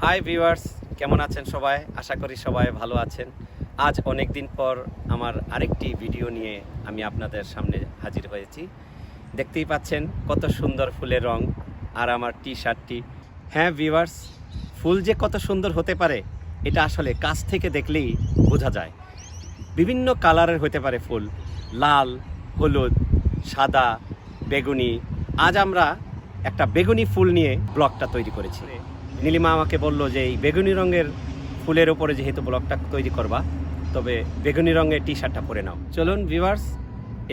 Hi viewers, কেমন আছেন সবাই? আশা করি সবাই ভালো আছেন। আজ অনেক দিন পর আমার আরেকটি ভিডিও নিয়ে আমি আপনাদের সামনে হাজির হয়েছি। দেখতেই পাচ্ছেন কত সুন্দর ফুলের রং আর আমার টি শার্টটি। হ্যাঁ ভিউয়ার্স, ফুল যে কত সুন্দর হতে পারে এটা আসলে কাছ থেকে দেখলেই বোঝা যায়। বিভিন্ন কালারের হতে পারে ফুল, লাল, হলুদ, সাদা, বেগুনি। আজ আমরা একটা বেগুনি ফুল নিয়ে ব্লগটা তৈরি করেছি। নীলিমা আমাকে বলল যে এই বেগুনি রঙের ফুলের ওপরে যেহেতু ব্লগটা তৈরি করবা, তবে বেগুনি রঙের টি শার্টটা পরে নাও। চলুন ভিউয়ার্স,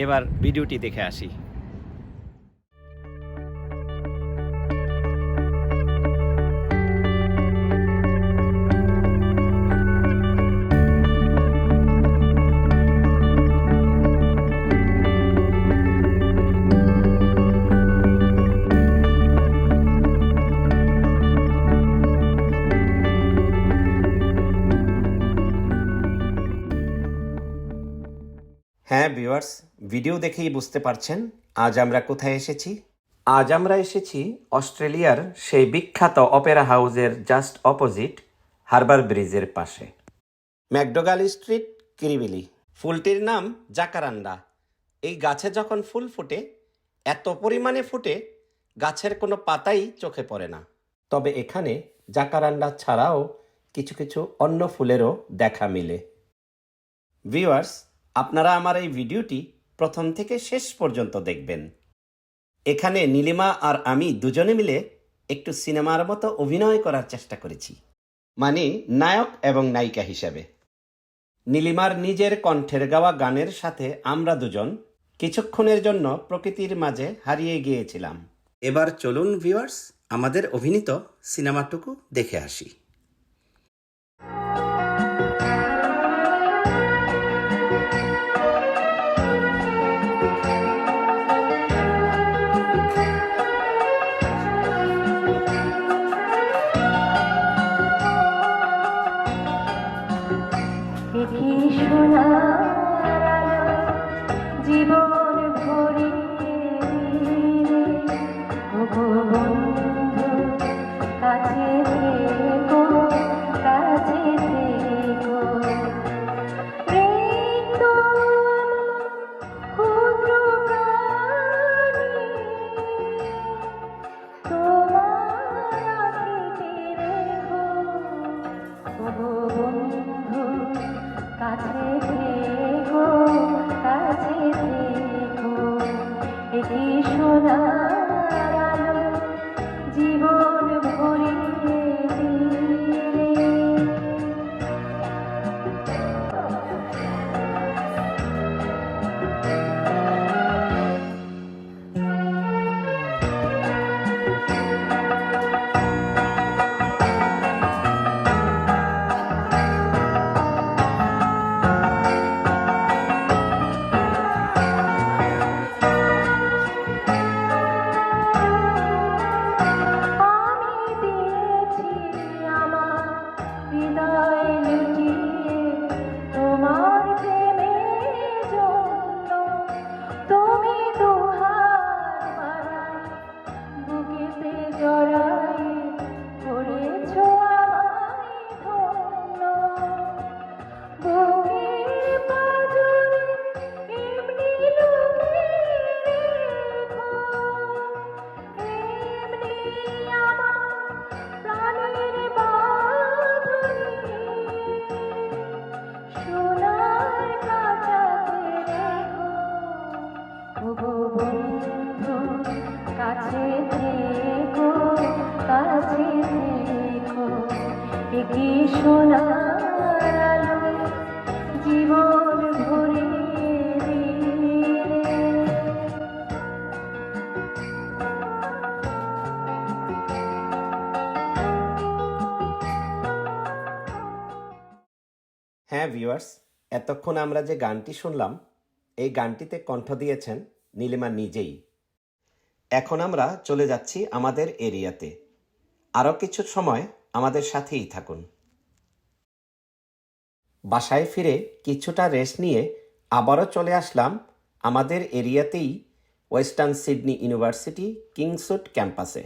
এবার ভিডিওটি দেখে আসি। হ্যাঁ ভিউয়ার্স, ভিডিও দেখেই বুঝতে পারছেন আজ আমরা কোথায় এসেছি। আজ আমরা এসেছি অস্ট্রেলিয়ার সেই বিখ্যাত অপেরা হাউসের জাস্ট অপোজিট হারবার ব্রিজের পাশে, ম্যাকডোগাল স্ট্রিট, কিরিবিলি। ফুলটির নাম জাকারান্ডা। এই গাছে যখন ফুল ফোটে, এত পরিমাণে ফুটে গাছের কোনো পাতাই চোখে পড়ে না। তবে এখানে জাকারান্ডা ছাড়াও কিছু কিছু অন্য ফুলেরও দেখা মিলে। ভিউয়ার্স, আপনারা আমার এই ভিডিওটি প্রথম থেকে শেষ পর্যন্ত দেখবেন। এখানে নীলিমা আর আমি দুজনে মিলে একটু সিনেমার মতো অভিনয় করার চেষ্টা করেছি, মানে নায়ক এবং নায়িকা হিসাবে। নীলিমার নিজের কণ্ঠের গাওয়া গানের সাথে আমরা দুজন কিছুক্ষণের জন্য প্রকৃতির মাঝে হারিয়ে গিয়েছিলাম। এবার চলুন ভিউয়ার্স, আমাদের অভিনীত সিনেমাটুকু দেখে আসি। জীবন ভরিয়ে দিলে ওগো বন্ধু, কাছে থেকো, কাছে থেকো। মৃত্যু ক্ষুদ্র প্রাণী, তোমার আঁখিতে রেখো ওগো বন্ধু, কাছে থেকো, কাছে থেকো। এটি সোনার আলো জীবন ভরিয়ে দিলে। কাছে থেকো, কাছে থেকো। একি সোনার আলো জীবন ভরিয়ে দিলে। হ্যাঁ ভিউয়ার্স, এতক্ষণ আমরা যে গানটি শুনলাম, এই গানটিতে কণ্ঠ দিয়েছেন নীলিমা নিজেই। এখন আমরা চলে যাচ্ছি আমাদের এরিয়াতে। আরও কিছু সময় আমাদের সাথেই থাকুন। বাসায় ফিরে কিছুটা রেস্ট নিয়ে আবারও চলে আসলাম আমাদের এরিয়াতেই ওয়েস্টার্ন সিডনি ইউনিভার্সিটি কিংসউড ক্যাম্পাসে।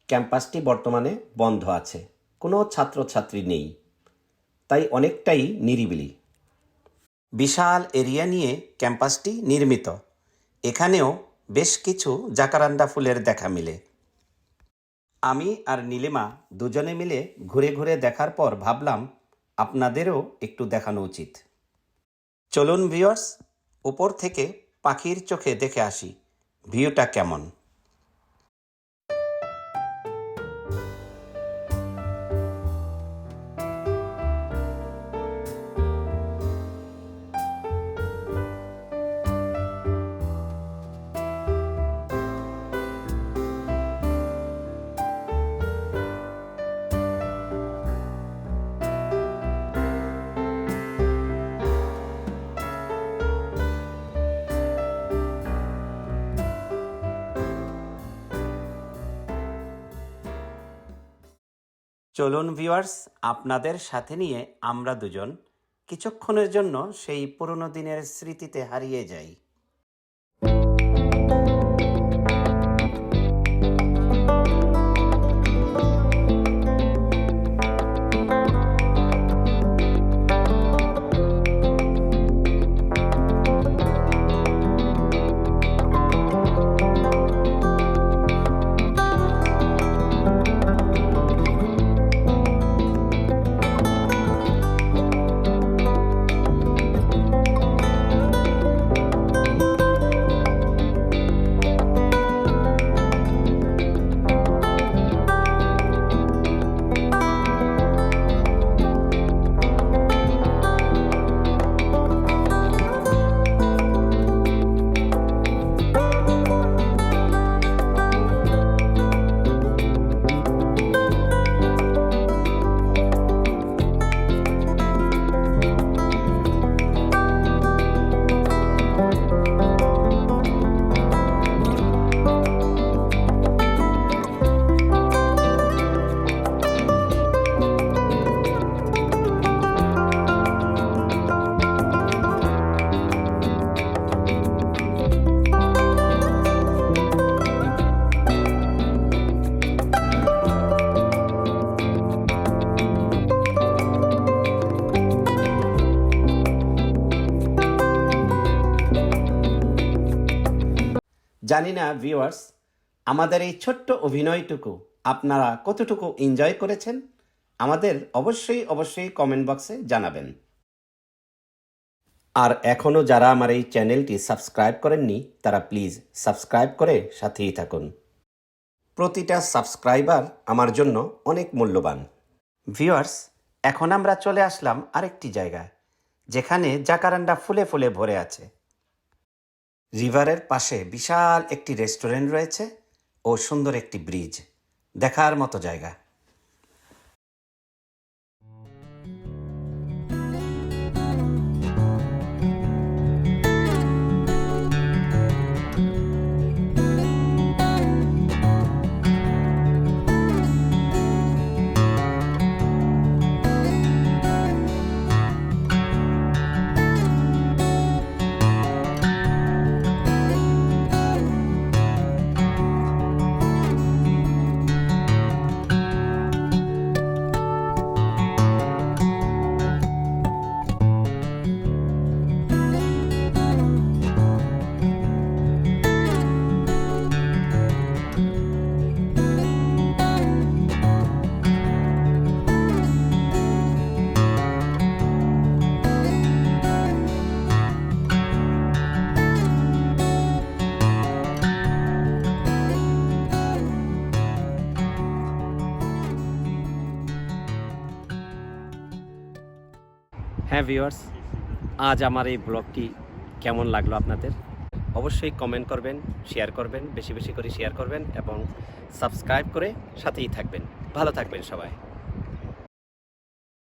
ক্যাম্পাসটি বর্তমানে বন্ধ আছে। কোনো ছাত্রছাত্রী নেই, তাই অনেকটাই নিরিবিলি। বিশাল এরিয়া নিয়ে ক্যাম্পাসটি নির্মিত। এখানেও বেশ কিছু জাকারান্ডা ফুলের দেখা মিলে। আমি আর নীলিমা দুজনে মিলে ঘুরে ঘুরে দেখার পর ভাবলাম আপনাদেরও একটু দেখানো উচিত। চলুন ভিউয়ার্স, উপর থেকে পাখির চোখে দেখে আসি ভিউটা কেমন। চলুন ভিউয়ার্স, আপনাদের সাথে নিয়ে আমরা দুজন কিছুক্ষণের জন্য সেই পুরনো দিনের স্মৃতিতে হারিয়ে যাই। জানি না ভিউয়ার্স, আমাদের এই ছোট্ট অভিনয়টুকু আপনারা কতটুকু এনজয় করেছেন আমাদের অবশ্যই কমেন্ট বক্সে জানাবেন। আর এখনও যারা আমার এই চ্যানেলটি সাবস্ক্রাইব করেননি তারা প্লিজ সাবস্ক্রাইব করে সাথেই থাকুন। প্রতিটা সাবস্ক্রাইবার আমার জন্য অনেক মূল্যবান। ভিউয়ার্স, এখন আমরা চলে আসলাম আরেকটি জায়গায় যেখানে জাকারান্ডা ফুলে ফুলে ভরে আছে। রিভারের পাশে বিশাল একটি রেস্টুরেন্ট রয়েছে ও সুন্দর একটি ব্রিজ, দেখার মতো জায়গা। হ্যাঁ ভিউয়ার্স, আজ আমার এই ব্লগটি কেমন লাগলো আপনাদের অবশ্যই কমেন্ট করবেন, শেয়ার করবেন, বেশি বেশি করে শেয়ার করবেন এবং সাবস্ক্রাইব করে সাথেই থাকবেন। ভালো থাকবেন সবাই।